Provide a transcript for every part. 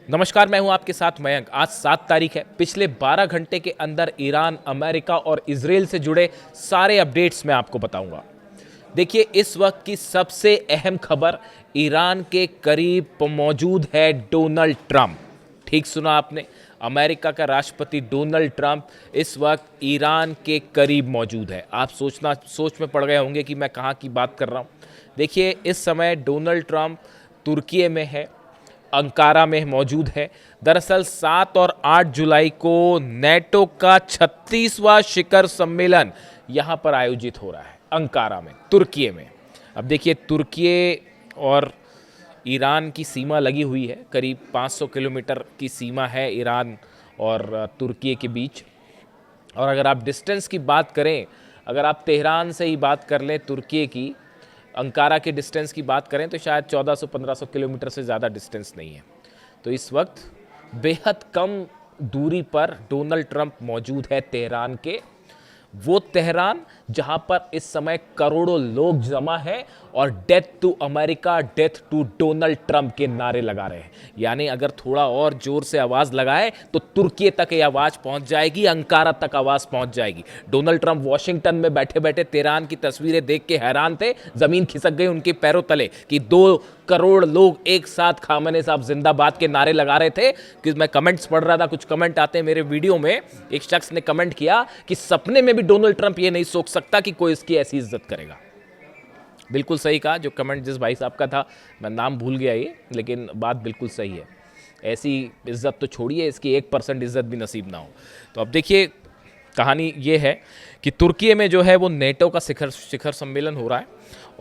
नमस्कार, मैं हूं आपके साथ मयंक। आज 7 तारीख है। पिछले 12 घंटे के अंदर ईरान, अमेरिका और इजराइल से जुड़े सारे अपडेट्स मैं आपको बताऊंगा। देखिए, इस वक्त की सबसे अहम खबर, ईरान के करीब मौजूद है डोनाल्ड ट्रंप। ठीक सुना आपने, अमेरिका का राष्ट्रपति डोनाल्ड ट्रंप इस वक्त ईरान के करीब मौजूद है। आप सोच में पड़ गए होंगे कि मैं कहाँ की बात कर रहा हूँ। देखिए, इस समय डोनाल्ड ट्रंप तुर्की में है, अंकारा में मौजूद है। दरअसल 7 और 8 जुलाई को नेटो का 36वां शिखर सम्मेलन यहां पर आयोजित हो रहा है, अंकारा में, तुर्की में। अब देखिए, तुर्की और ईरान की सीमा लगी हुई है, करीब 500 किलोमीटर की सीमा है ईरान और तुर्की के बीच। और अगर आप डिस्टेंस की बात करें, अगर आप तेहरान से ही बात कर लें तुर्की की, अंकारा के डिस्टेंस की बात करें तो शायद 1400-1500 किलोमीटर से ज़्यादा डिस्टेंस नहीं है। तो इस वक्त बेहद कम दूरी पर डोनाल्ड ट्रंप मौजूद है तेहरान के। वो तेहरान जहां पर इस समय करोड़ों लोग जमा हैं और death to America, death to Donald Trump के नारे लगा रहे हैं। यानी अगर थोड़ा और जोर से आवाज लगाए तो तुर्की तक ये आवाज पहुंच जाएगी, अंकारा तक आवाज पहुंच जाएगी। डोनाल्ड ट्रंप वॉशिंगटन में बैठे बैठे तेहरान की तस्वीरें देख के हैरान थे, जमीन खिसक गई उनके पैरों तले कि 2 करोड़ लोग एक साथ खामने साहब जिंदाबाद के नारे लगा रहे थे। कि मैं कमेंट्स पढ़ रहा था, कुछ कमेंट आते हैं मेरे वीडियो में। एक शख्स ने कमेंट किया कि सपने में भी डोनाल्ड ट्रंप ये नहीं सोच सकता कि कोई इसकी ऐसी इज्जत करेगा। बिल्कुल सही कहा जो कमेंट जिस भाई साहब का था, मैं नाम भूल गया ये, लेकिन बात बिल्कुल सही है। ऐसी इज्जत तो छोड़िए, इसकी 1% इज्जत भी नसीब ना हो। तो अब देखिए, कहानी ये है कि तुर्की में जो है वो नेटो का शिखर सम्मेलन हो रहा है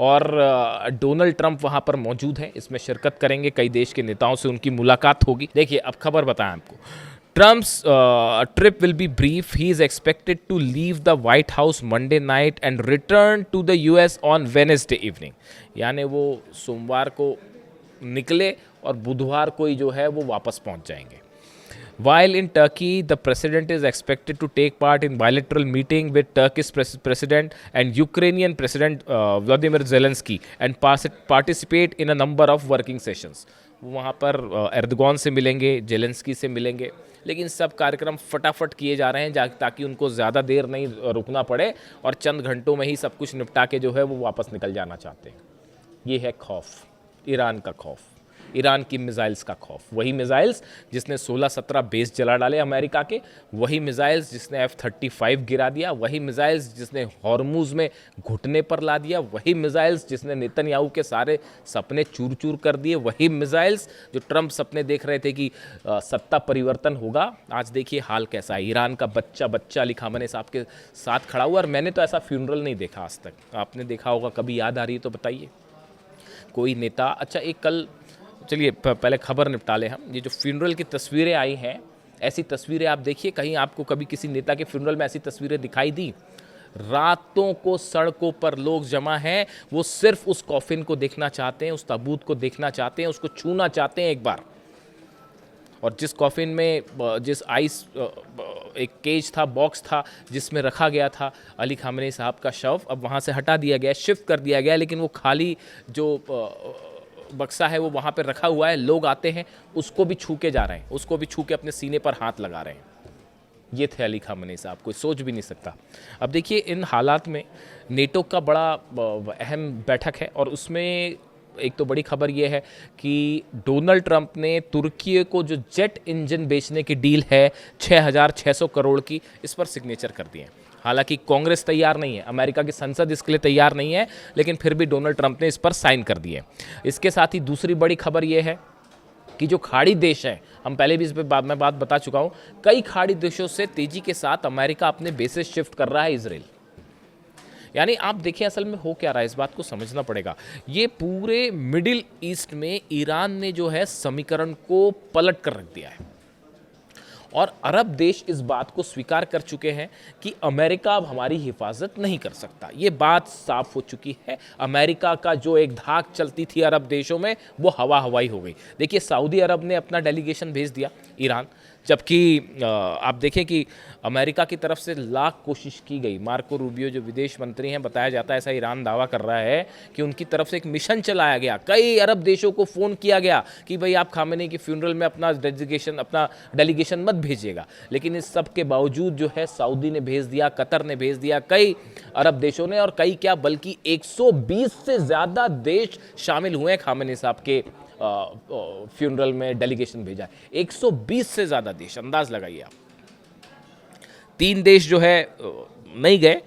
और डोनाल्ड ट्रंप वहाँ पर मौजूद हैं, इसमें शिरकत करेंगे। कई देश के नेताओं से उनकी मुलाकात होगी। देखिए, अब खबर बताएं आपको। Trump's trip will be brief. He is expected to leave the White House Monday night and return to the US on Wednesday evening. यानी वो सोमवार को निकले और बुधवार को ही जो है वो वापस पहुंच जाएंगे। While in Turkey, the president is expected to take part in bilateral meeting with Turkish president and Ukrainian president Vladimir Zelensky and participate in a number of working sessions. वो वहाँ पर एर्दोगान से मिलेंगे, जेलेंस्की से मिलेंगे, लेकिन सब कार्यक्रम फटाफट किए जा रहे हैं ताकि उनको ज़्यादा देर नहीं रुकना पड़े और चंद घंटों में ही सब कुछ निपटा के जो है वो वापस निकल जाना चाहते हैं। ये है खौफ, ईरान का खौफ, ईरान की मिसाइल्स का खौफ। वही मिसाइल्स जिसने 16-17 बेस जला डाले अमेरिका के, वही मिसाइल्स जिसने F-35 गिरा दिया, वही मिसाइल्स जिसने हॉर्मुज में घुटने पर ला दिया, वही मिसाइल्स जिसने नेतन्याहू के सारे सपने चूर चूर कर दिए, वही मिसाइल्स जो ट्रंप सपने देख रहे थे कि सत्ता परिवर्तन होगा। आज देखिए हाल कैसा है। ईरान का बच्चा बच्चा अली खामने साहब के साथ खड़ा हुआ, और मैंने तो ऐसा फ्यूनरल नहीं देखा आज तक। आपने देखा होगा, कभी याद आ रही है तो बताइए कोई नेता। अच्छा, एक कल, चलिए पहले खबर निपटा ले हम। ये जो फ्यूनरल की तस्वीरें आई हैं, ऐसी तस्वीरें आप देखिए, कहीं आपको कभी किसी नेता के फ्यूनरल में ऐसी तस्वीरें दिखाई दी? रातों को सड़कों पर लोग जमा हैं, वो सिर्फ उस कॉफिन को देखना चाहते हैं, उस ताबूत को देखना चाहते हैं, उसको छूना चाहते हैं एक बार। और जिस कॉफिन में, जिस आइस एक केज था, बॉक्स था जिसमें रखा गया था अली खामनेई साहब का शव, अब वहाँ से हटा दिया गया, शिफ्ट कर दिया गया, लेकिन वो खाली जो बक्सा है वो वहाँ पे रखा हुआ है। लोग आते हैं, उसको भी छू के जा रहे हैं, उसको भी छू के अपने सीने पर हाथ लगा रहे हैं। ये थे अली खामनेई साहब, कोई सोच भी नहीं सकता। अब देखिए, इन हालात में नेटो का बड़ा अहम बैठक है और उसमें एक तो बड़ी खबर ये है कि डोनाल्ड ट्रंप ने तुर्की को जो जेट इंजन बेचने की डील है 6,600 करोड़ की, इस पर सिग्नेचर कर दिए। हालांकि कांग्रेस तैयार नहीं है, अमेरिका की संसद इसके लिए तैयार नहीं है, लेकिन फिर भी डोनाल्ड ट्रंप ने इस पर साइन कर दिए। इसके साथ ही दूसरी बड़ी खबर यह है कि जो खाड़ी देश हैं, हम पहले भी इस पर मैं बात बता चुका हूं, कई खाड़ी देशों से तेजी के साथ अमेरिका अपने बेसेस शिफ्ट कर रहा है इजराइल। यानी आप देखिए असल में हो क्या रहा है, इस बात को समझना पड़ेगा। ये पूरे मिडिल ईस्ट में ईरान ने जो है समीकरण को पलट कर रख दिया है और अरब देश इस बात को स्वीकार कर चुके हैं कि अमेरिका अब हमारी हिफाजत नहीं कर सकता। ये बात साफ हो चुकी है। अमेरिका का जो एक धाक चलती थी अरब देशों में, वो हवा हवाई हो गई। देखिए, सऊदी अरब ने अपना डेलीगेशन भेज दिया ईरान। जबकि आप देखें कि अमेरिका की तरफ से लाख कोशिश की गई। मार्को रूबियो जो विदेश मंत्री हैं, बताया जाता है, ऐसा ईरान दावा कर रहा है कि उनकी तरफ से एक मिशन चलाया गया, कई अरब देशों को फ़ोन किया गया कि भाई आप खामेनी की फ्यूनरल में अपना डेलीगेशन मत भेजिएगा। लेकिन इस सब के बावजूद जो है सऊदी ने भेज दिया, कतर ने भेज दिया, कई अरब देशों ने, और कई क्या बल्कि 120 से ज़्यादा देश शामिल हुए हैं खामेनी साहब के फ्यूनरल में डेलीगेशन भेजा है। 120 से ज़्यादा देश, अंदाज लगाइए आप। 3 देश जो है नहीं गए,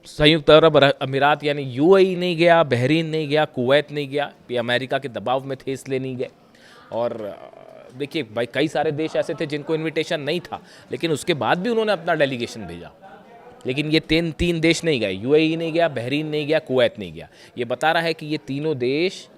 संयुक्त अरब अमीरात यानी यूएई नहीं गया, बहरीन नहीं गया, कुवैत नहीं गया, ये अमेरिका के दबाव में थे इसलिए नहीं गए। और देखिए भाई कई सारे देश ऐसे थे जिनको इनविटेशन नहीं था, लेकिन उसके बाद भी उन्होंने अपना डेलीगेशन भेजा। लेकिन ये तीन देश नहीं गए, यूएई नहीं गया, बहरीन नहीं गया, कुवैत नहीं गया। ये बता रहा है कि ये तीनों देश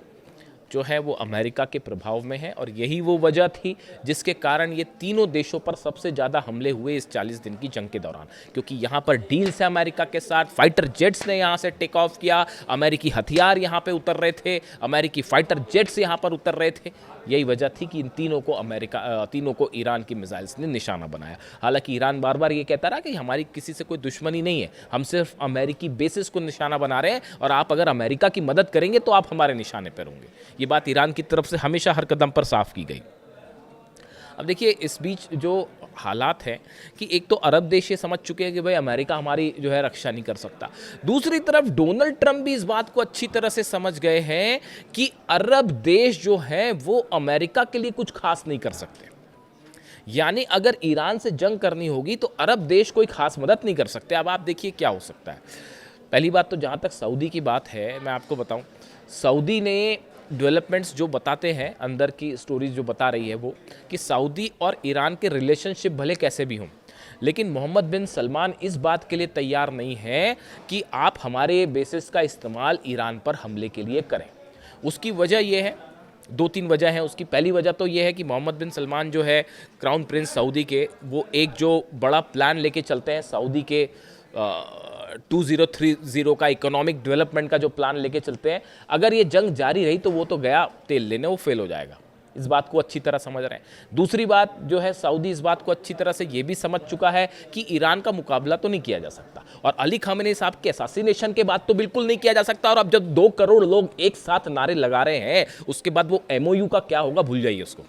जो है वो अमेरिका के प्रभाव में है, और यही वो वजह थी जिसके कारण ये तीनों देशों पर सबसे ज़्यादा हमले हुए इस 40 दिन की जंग के दौरान। क्योंकि यहाँ पर डील्स है अमेरिका के साथ, फाइटर जेट्स ने यहाँ से टेक ऑफ किया, अमेरिकी हथियार यहाँ पे उतर रहे थे, अमेरिकी फाइटर जेट्स यहाँ पर उतर रहे थे। यही वजह थी कि इन तीनों को ईरान की मिसाइल्स ने निशाना बनाया। हालांकि ईरान बार बार ये कहता रहा कि हमारी किसी से कोई दुश्मनी नहीं है, हम सिर्फ अमेरिकी बेसिस को निशाना बना रहे हैं, और आप अगर अमेरिका की मदद करेंगे तो आप हमारे निशाने पर होंगे। ये बात ईरान की तरफ से हमेशा हर कदम पर साफ की गई। अब देखिए इस बीच जो हालात हैं कि एक तो अरब देश ये समझ चुके हैं कि भाई अमेरिका हमारी जो है रक्षा नहीं कर सकता, दूसरी तरफ डोनाल्ड ट्रंप भी इस बात को अच्छी तरह से समझ गए हैं कि अरब देश जो है वो अमेरिका के लिए कुछ खास नहीं कर सकते। यानी अगर ईरान से जंग करनी होगी तो अरब देश कोई खास मदद नहीं कर सकते। अब आप देखिए क्या हो सकता है। पहली बात तो जहाँ तक सऊदी की बात है, मैं आपको बताऊँ, सऊदी ने डेवलपमेंट्स जो बताते हैं, अंदर की स्टोरीज जो बता रही है वो कि सऊदी और ईरान के रिलेशनशिप भले कैसे भी हों, लेकिन मोहम्मद बिन सलमान इस बात के लिए तैयार नहीं है कि आप हमारे बेसिस का इस्तेमाल ईरान पर हमले के लिए करें। उसकी वजह यह है, 2-3 वजह हैं उसकी। पहली वजह तो ये है कि मोहम्मद बिन सलमान जो है क्राउन प्रिंस सऊदी के, वो एक जो बड़ा प्लान लेके चलते हैं सऊदी के 2030 का इकोनॉमिक डेवलपमेंट का जो प्लान लेके चलते हैं, अगर ये जंग जारी रही तो वो तो गया तेल लेने, वो फेल हो जाएगा। इस बात को अच्छी तरह समझ रहे हैं। दूसरी बात जो है, सऊदी इस बात को अच्छी तरह से ये भी समझ चुका है कि ईरान का मुकाबला तो नहीं किया जा सकता, और अली खामेनी साहब के असैसिनेशन के बाद तो बिल्कुल नहीं किया जा सकता। और अब जब 2 करोड़ लोग एक साथ नारे लगा रहे हैं, उसके बाद वो MOU का क्या होगा भूल जाइए उसको।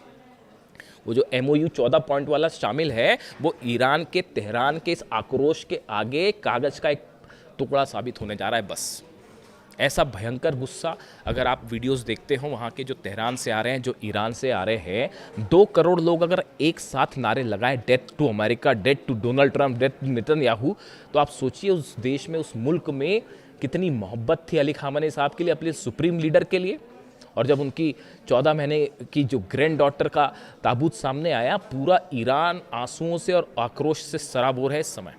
वो जो MOU 14 पॉइंट वाला शामिल है, वो ईरान के तेहरान के इस आक्रोश के आगे कागज का एक टुकड़ा साबित होने जा रहा है बस। ऐसा भयंकर गुस्सा, अगर आप वीडियोस देखते हो वहाँ के जो तेहरान से आ रहे हैं, जो ईरान से आ रहे हैं, 2 करोड़ लोग अगर एक साथ नारे लगाएं, death to America, death to Donald Trump, death to Netanyahu, तो आप सोचिए उस देश में, उस मुल्क में कितनी मोहब्बत थी अली खामेनी साहब के लिए, अपने सुप्रीम लीडर के लिए। और जब उनकी 14 महीने की जो ग्रैंड डॉटर का ताबूत सामने आया, पूरा ईरान आंसुओं से और आक्रोश से सराबोर है इस समय।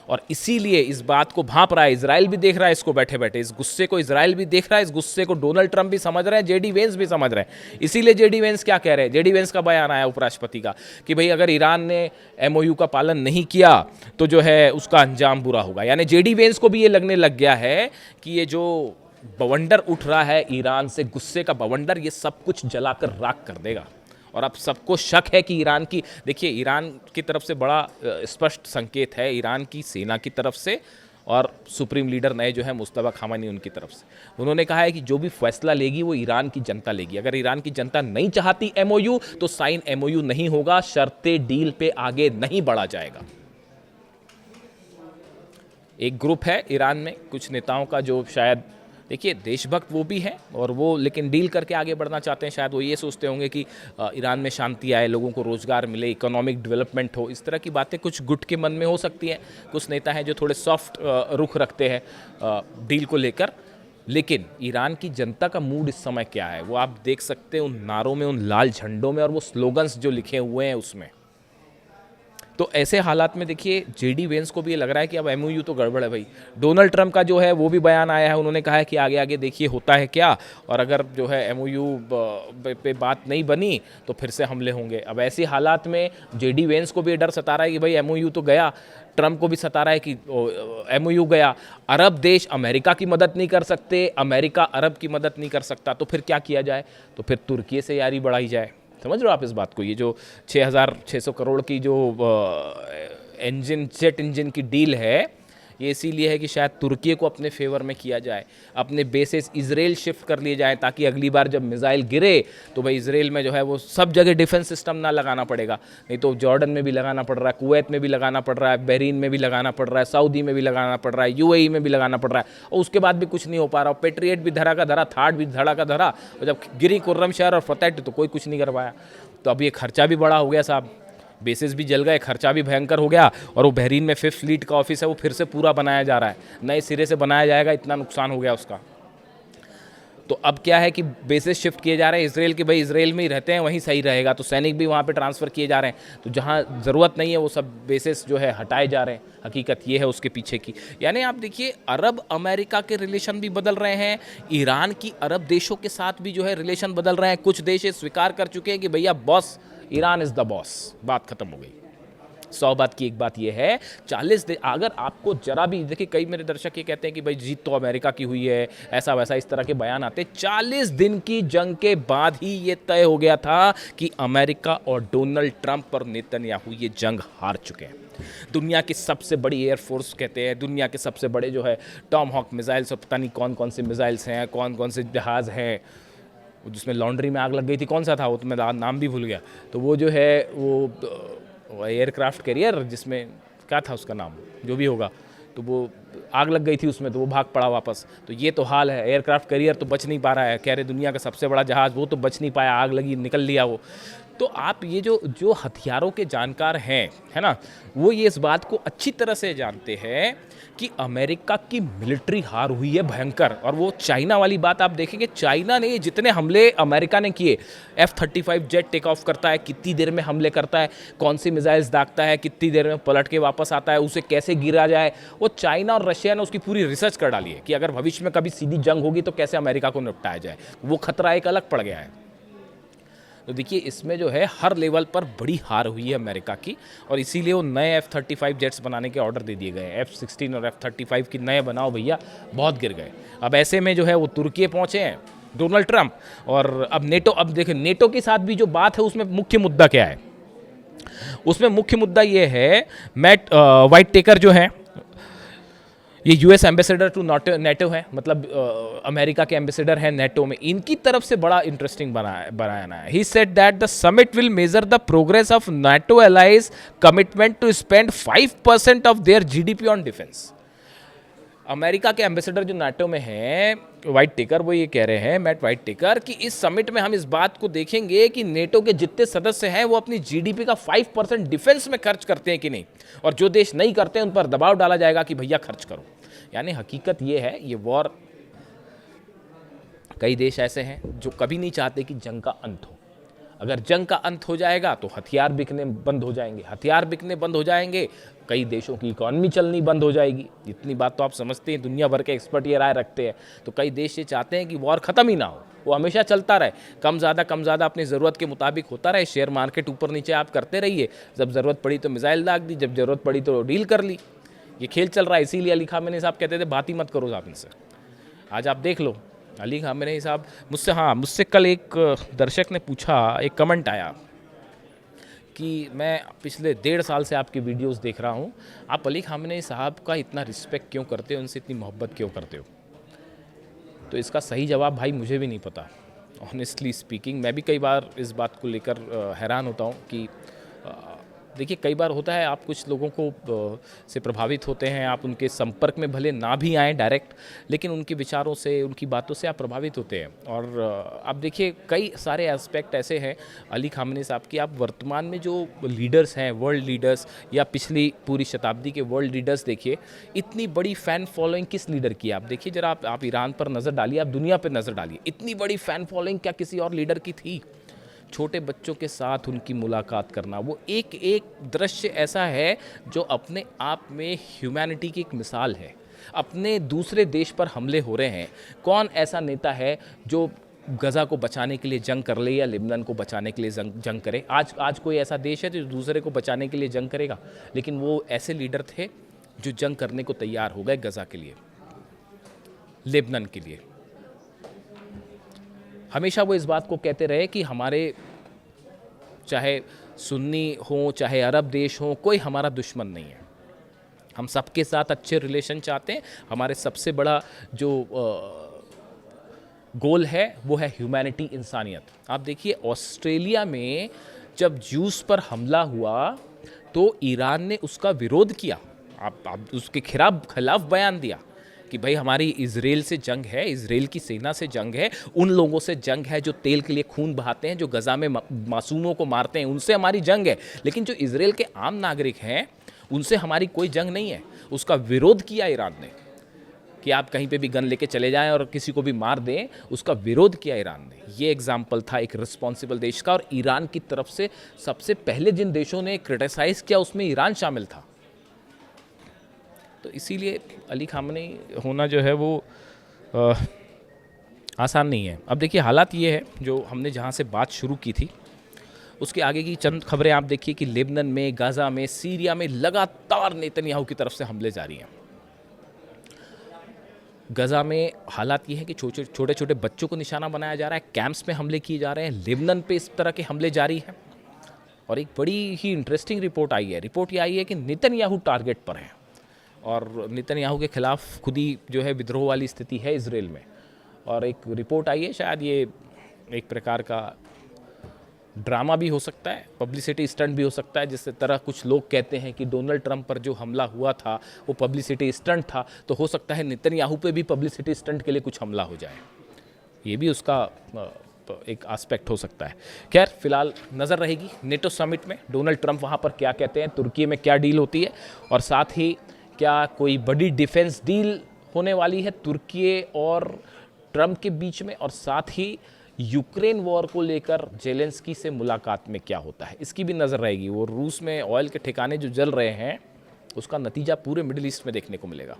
और इसीलिए इस बात को भांप रहा है, इजराइल भी देख रहा है इसको बैठे बैठे, इस गुस्से को इजराइल भी देख रहा है, इस गुस्से को डोनाल्ड ट्रंप भी समझ रहे हैं, जेडी वेंस भी समझ रहे हैं। इसीलिए जेडी वेंस क्या कह रहे हैं, जेडी वेंस का बयान आया उपराष्ट्रपति का कि भाई अगर ईरान ने MOU का पालन नहीं किया तो जो है उसका अंजाम बुरा होगा। यानी जेडी वेंस को भी ये लगने लग गया है कि ये जो बवंडर उठ रहा है ईरान से, गुस्से का बवंडर, ये सब कुछ जलाकर राख कर देगा। और अब सबको शक है कि ईरान की, देखिए ईरान की तरफ से बड़ा स्पष्ट संकेत है, ईरान की सेना की तरफ से और सुप्रीम लीडर नए जो है मुस्तफा खामेनी उनकी तरफ से। उन्होंने कहा है कि जो भी फैसला लेगी वो ईरान की जनता लेगी। अगर ईरान की जनता नहीं चाहती MOU तो साइन MOU नहीं होगा, शर्ते डील पे आगे नहीं बढ़ा जाएगा। एक ग्रुप है ईरान में कुछ नेताओं का जो शायद, देखिए देशभक्त वो भी हैं और वो लेकिन डील करके आगे बढ़ना चाहते हैं। शायद वो ये सोचते होंगे कि ईरान में शांति आए, लोगों को रोज़गार मिले, इकोनॉमिक डेवलपमेंट हो, इस तरह की बातें कुछ गुट के मन में हो सकती हैं। कुछ नेता हैं जो थोड़े सॉफ्ट रुख रखते हैं डील को लेकर। लेकिन ईरान की जनता का मूड इस समय क्या है वो आप देख सकते हैं उन नारों में, उन लाल झंडों में और वो स्लोगन्स जो लिखे हुए हैं उसमें। तो ऐसे हालात में देखिए जेडी वेंस को भी ये लग रहा है कि अब MOU तो गड़बड़ है भाई। डोनाल्ड ट्रंप का जो है वो भी बयान आया है, उन्होंने कहा है कि आगे आगे देखिए होता है क्या, और अगर जो है MOU पे बात नहीं बनी तो फिर से हमले होंगे। अब ऐसी हालात में जेडी वेंस को भी डर सता रहा है कि भाई MOU तो गया, ट्रंप को भी सता रहा है कि MOU गया, अरब देश अमेरिका की मदद नहीं कर सकते, अमेरिका अरब की मदद नहीं कर सकता, तो फिर क्या किया जाए, तो फिर तुर्की से यारी बढ़ाई जाए। समझ रहे हो आप इस बात को? ये जो 6,600 करोड़ की जो जेट इंजन की डील है, ये इसीलिए है कि शायद तुर्की को अपने फेवर में किया जाए, अपने बेसिस इजराइल शिफ्ट कर लिए जाए, ताकि अगली बार जब मिसाइल गिरे तो भाई इजराइल में जो है वो सब जगह डिफेंस सिस्टम ना लगाना पड़ेगा। नहीं तो जॉर्डन में भी लगाना पड़ रहा है, कुवैत में भी लगाना पड़ रहा है, बहरीन में भी लगाना पड़ रहा है, सऊदी में भी लगाना पड़ रहा है, यूएई में भी लगाना पड़ रहा है, और उसके बाद भी कुछ नहीं हो पा रहा। पेट्रियट भी धरा का धरा, थाट भी धड़ा का धरा, और जब गिरी कुर्रम शहर और फतेह तो कोई कुछ नहीं कर पाया। तो अब ये खर्चा भी बड़ा हो गया साहब, बेसिस भी जल गए, खर्चा भी भयंकर हो गया, और वो बहरीन में 5th फ्लीट का ऑफिस है वो फिर से पूरा बनाया जा रहा है, नए सिरे से बनाया जाएगा, इतना नुकसान हो गया उसका। तो अब क्या है कि बेसिस शिफ्ट किए जा रहे हैं इसराइल के, भाई इसराइल में ही रहते हैं वहीं सही रहेगा, तो सैनिक भी वहाँ पे ट्रांसफ़र किए जा रहे हैं, तो जहाँ ज़रूरत नहीं है वो सब बेसिस जो है हटाए जा रहे हैं। हकीकत ये है उसके पीछे की। यानी आप देखिए, अरब अमेरिका के रिलेशन भी बदल रहे हैं, ईरान की अरब देशों के साथ भी जो है रिलेशन बदल रहे हैं। कुछ देश ये स्वीकार कर चुके हैं कि भैया boss Iran is the boss, बात खत्म हो गई। 100 बात की एक बात यह है, 40 दिन अगर आपको जरा भी, देखिए कई मेरे दर्शक ये कहते हैं कि भाई जीत तो अमेरिका की हुई है, ऐसा वैसा इस तरह के बयान आते। 40 दिन की जंग के बाद ही ये तय हो गया था कि अमेरिका और डोनाल्ड ट्रंप और नेतन्याहू ये जंग हार चुके हैं। दुनिया की सबसे बड़ी एयरफोर्स कहते हैं, दुनिया के सबसे बड़े जो है टॉम हॉक मिसाइल्स और पता नहीं कौन कौन से मिसाइल्स हैं, कौन कौन से जहाज़ हैं, जिसमें लॉन्ड्री में आग लग गई थी, कौन सा था वो तो मैं नाम भी भूल गया। तो वो जो है वो एयरक्राफ्ट कैरियर, जिसमें क्या था उसका नाम, जो भी होगा, तो वो आग लग गई थी उसमें, तो वो भाग पड़ा वापस। तो ये तो हाल है, एयरक्राफ्ट कैरियर तो बच नहीं पा रहा है, कह रहे दुनिया का सबसे बड़ा जहाज़ वो तो बच नहीं पाया, आग लगी निकल लिया वो। तो आप ये जो हथियारों के जानकार हैं, है ना, वो ये इस बात को अच्छी तरह से जानते हैं कि अमेरिका की मिलिट्री हार हुई है भयंकर। और वो चाइना वाली बात आप देखेंगे, चाइना ने जितने हमले अमेरिका ने किए, F-35 जेट टेक ऑफ करता है, कितनी देर में हमले करता है, कौन सी मिसाइल्स दागता है, कितनी देर में पलट के वापस आता है, उसे कैसे गिरा जाए, वो चाइना और रशिया ने उसकी पूरी रिसर्च कर डाली है कि अगर भविष्य में कभी सीधी जंग होगी तो कैसे अमेरिका को निपटाया जाए। वो खतरा एक अलग पड़ गया है। तो देखिए, इसमें जो है हर लेवल पर बड़ी हार हुई है अमेरिका की, और इसीलिए वो नए F-35 जेट्स बनाने के ऑर्डर दे दिए गए। F-16 और F-35 की नए बनाओ भैया, बहुत गिर गए। अब ऐसे में जो है वो तुर्की पहुंचे हैं डोनाल्ड ट्रंप, और अब नेटो, अब देखिए नेटो के साथ भी जो बात है उसमें मुख्य मुद्दा क्या है? उसमें मुख्य मुद्दा ये है, मैट वाइट टेकर जो है, ये यूएस एम्बेसडर टू नेटो है, मतलब अमेरिका के एम्बेसडर हैं नेटो में, इनकी तरफ से बड़ा इंटरेस्टिंग बनाया है। He said that the summit will measure the progress of NATO allies commitment to spend 5% of their GDP on defence. America के एम्बेसडर जो नाटो में हैं, वाइट टेकर, वो ये कह रहे हैं, मैट वाइट टेकर, कि इस समिट में हम इस बात को देखेंगे कि नेटो के जितने सदस्य हैं वो अपनी जीडीपी का 5% डिफेंस में खर्च करते हैं कि नहीं, और जो देश नहीं करते हैं उन पर दबाव डाला जाएगा कि भैया खर्च करो। यानी हकीकत ये है, ये वॉर, कई देश ऐसे हैं जो कभी नहीं चाहते कि जंग का अंत हो। अगर जंग का अंत हो जाएगा तो हथियार बिकने बंद हो जाएंगे, हथियार बिकने बंद हो जाएंगे, कई देशों की इकॉनमी चलनी बंद हो जाएगी। इतनी बात तो आप समझते हैं, दुनिया भर के एक्सपर्ट ये राय रखते हैं। तो कई देश ये चाहते हैं कि वॉर ख़त्म ही ना हो, वो हमेशा चलता रहे, कम ज़्यादा अपनी ज़रूरत के मुताबिक होता रहे। शेयर मार्केट ऊपर नीचे आप करते रहिए, जब ज़रूरत पड़ी तो मिसाइल दाग दी, जब ज़रूरत पड़ी तो डील कर ली। ये खेल चल रहा है। इसीलिए अली खामेनी साहब कहते थे बात ही मत करो साहब इनसे। आज आप देख लो, अली खामेनी साहब मुझसे कल एक दर्शक ने पूछा, एक कमेंट आया कि मैं पिछले 1.5 साल से आपकी वीडियोस देख रहा हूँ, आप अली खामेनी साहब का इतना रिस्पेक्ट क्यों करते हो, उनसे इतनी मोहब्बत क्यों करते हो? तो इसका सही जवाब भाई मुझे भी नहीं पता। ऑनेस्टली स्पीकिंग, मैं भी कई बार इस बात को लेकर हैरान होता हूँ कि देखिए, कई बार होता है आप कुछ लोगों को से प्रभावित होते हैं, आप उनके संपर्क में भले ना भी आएँ डायरेक्ट, लेकिन उनके विचारों से, उनकी बातों से आप प्रभावित होते हैं। और आप देखिए, कई सारे एस्पेक्ट ऐसे हैं अली खामेनी साहब की। आप वर्तमान में जो लीडर्स हैं, वर्ल्ड लीडर्स, या पिछली पूरी शताब्दी के वर्ल्ड लीडर्स देखिए, इतनी बड़ी फ़ैन फॉलोइंग किस लीडर की है? आप देखिए जरा, आप ईरान पर नज़र डालिए, आप दुनिया पर नज़र डालिए, इतनी बड़ी फ़ैन फॉलोइंग क्या किसी और लीडर की थी? छोटे बच्चों के साथ उनकी मुलाकात करना, वो एक एक दृश्य ऐसा है जो अपने आप में ह्यूमैनिटी की एक मिसाल है। अपने दूसरे देश पर हमले हो रहे हैं, कौन ऐसा नेता है जो गज़ा को बचाने के लिए जंग कर ले या लेबनान को बचाने के लिए जंग करे? आज कोई ऐसा देश है जो दूसरे को बचाने के लिए जंग करेगा? लेकिन वो ऐसे लीडर थे जो जंग करने को तैयार हो गए, गज़ा के लिए, लेबनान के लिए। हमेशा वो इस बात को कहते रहे कि हमारे चाहे सुन्नी हो चाहे अरब देश हो, कोई हमारा दुश्मन नहीं है। हम सबके साथ अच्छे रिलेशन चाहते हैं। हमारे सबसे बड़ा जो गोल है वो है ह्यूमैनिटी, इंसानियत। आप देखिए ऑस्ट्रेलिया में जब ज्यूस पर हमला हुआ तो ईरान ने उसका विरोध किया, आप उसके खिलाफ बयान दिया कि भाई हमारी इजराइल से जंग है, इजराइल की सेना से जंग है, उन लोगों से जंग है जो तेल के लिए खून बहाते हैं, जो गजा में मासूमों को मारते हैं, उनसे हमारी जंग है। लेकिन जो इजराइल के आम नागरिक हैं उनसे हमारी कोई जंग नहीं है। उसका विरोध किया ईरान ने कि आप कहीं पे भी गन लेके चले जाएं और किसी को भी मार दें, उसका विरोध किया ईरान ने। ये एग्जाम्पल था एक रिस्पॉन्सिबल देश का, और ईरान की तरफ से सबसे पहले जिन देशों ने क्रिटिसाइज किया उसमें ईरान शामिल था। तो इसीलिए अली खामनेई होना जो है वो आसान नहीं है। अब देखिए हालात ये है, जो हमने जहाँ से बात शुरू की थी उसके आगे की चंद खबरें आप देखिए कि लेबनान में, गाज़ा में, सीरिया में लगातार नेतन्याहू की तरफ से हमले जारी हैं। गजा में हालात ये हैं कि छोटे छोटे बच्चों को निशाना बनाया जा रहा है, कैंप्स में हमले किए जा रहे हैं, लेबनान पे इस तरह के हमले जारी हैं। और एक बड़ी ही इंटरेस्टिंग रिपोर्ट आई है। रिपोर्ट ये आई है कि नेतन्याहू टारगेट पर है, और नेतन्याहू के खिलाफ खुद ही जो है विद्रोह वाली स्थिति है इजराइल में। और एक रिपोर्ट आई है, शायद ये एक प्रकार का ड्रामा भी हो सकता है, पब्लिसिटी स्टंट भी हो सकता है। जिस तरह कुछ लोग कहते हैं कि डोनाल्ड ट्रंप पर जो हमला हुआ था वो पब्लिसिटी स्टंट था, तो हो सकता है नेतन्याहू पे भी पब्लिसिटी स्टंट के लिए कुछ हमला हो जाए। ये भी उसका एक एस्पेक्ट हो सकता है। खैर फिलहाल नज़र रहेगी नेटो समिट में डोनाल्ड ट्रंप वहाँ पर क्या कहते हैं, तुर्की में क्या डील होती है, और साथ ही क्या कोई बड़ी डिफेंस डील होने वाली है तुर्की और ट्रंप के बीच में, और साथ ही यूक्रेन वॉर को लेकर जेलेंस्की से मुलाकात में क्या होता है, इसकी भी नज़र रहेगी। वो रूस में ऑयल के ठिकाने जो जल रहे हैं उसका नतीजा पूरे मिडिल ईस्ट में देखने को मिलेगा।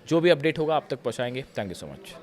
जो भी अपडेट होगा आप तक पहुंचाएंगे। Thank you so much.